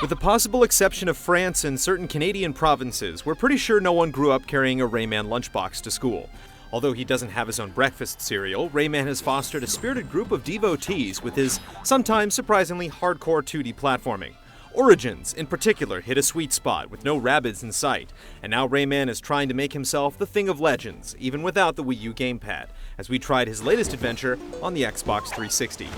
With the possible exception of France and certain Canadian provinces, we're pretty sure no one grew up carrying a Rayman lunchbox to school. Although he doesn't have his own breakfast cereal, Rayman has fostered a spirited group of devotees with his sometimes surprisingly hardcore 2D platforming. Origins, in particular, hit a sweet spot with no rabbids in sight, and now Rayman is trying to make himself the thing of legends, even without the WiiU gamepad, as we tried his latest adventure on the Xbox 360.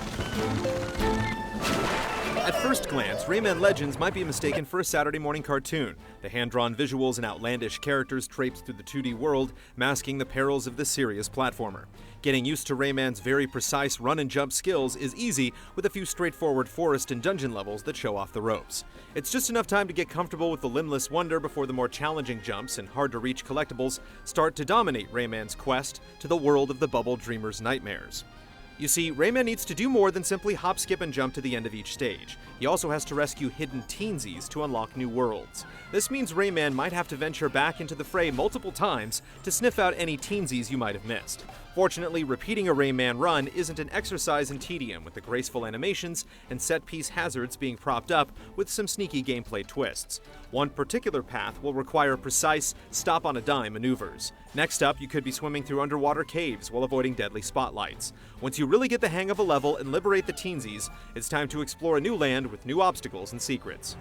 At first glance, Rayman Legends might be mistaken for a Saturday morning cartoon, the hand-drawn visuals and outlandish characters traipsed through the 2D world, masking the perils of this serious platformer. Getting used to Rayman's very precise run and jump skills is easy with a few straightforward forest and dungeon levels that show off the ropes. It's just enough time to get comfortable with the limbless wonder before the more challenging jumps and hard-to-reach collectibles start to dominate Rayman's quest to the world of the Bubble Dreamer's nightmares. You see, Rayman needs to do more than simply hop, skip, and jump to the end of each stage. He also has to rescue hidden teensies to unlock new worlds. This means Rayman might have to venture back into the fray multiple times to sniff out any teensies you might have missed. Fortunately, repeating a Rayman run isn't an exercise in tedium, with the graceful animations and set-piece hazards being propped up with some sneaky gameplay twists. One particular path will require precise, stop-on-a-dime maneuvers. Next up, you could be swimming through underwater caves while avoiding deadly spotlights. Once you really get the hang of a level and liberate the teensies, it's time to explore a new land with new obstacles and secrets.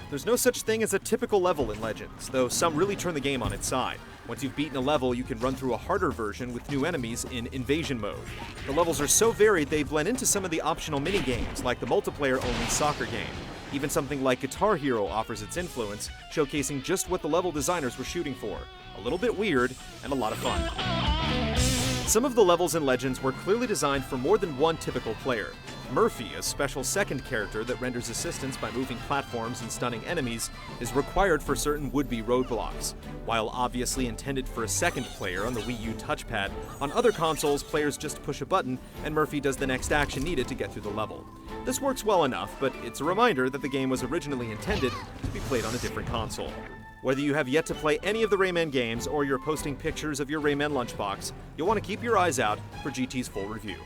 There's no such thing as a typical level in Legends, though some really turn the game on its side. Once you've beaten a level, you can run through a harder version with new enemies in Invasion mode. The levels are so varied they blend into some of the optional mini-games, like the multiplayer-only soccer game. Even something like Guitar Hero offers its influence, showcasing just what the level designers were shooting for. A little bit weird, and a lot of fun. Some of the levels in Legends were clearly designed for more than one typical player. Murphy, a special second character that renders assistance by moving platforms and stunning enemies, is required for certain would-be roadblocks. While obviously intended for a second player on the WiiU touchpad, on other consoles players just push a button and Murphy does the next action needed to get through the level. This works well enough, but it's a reminder that the game was originally intended to be played on a different console. Whether you have yet to play any of the Rayman games or you're posting pictures of your Rayman lunchbox, you'll want to keep your eyes out for GT's full review.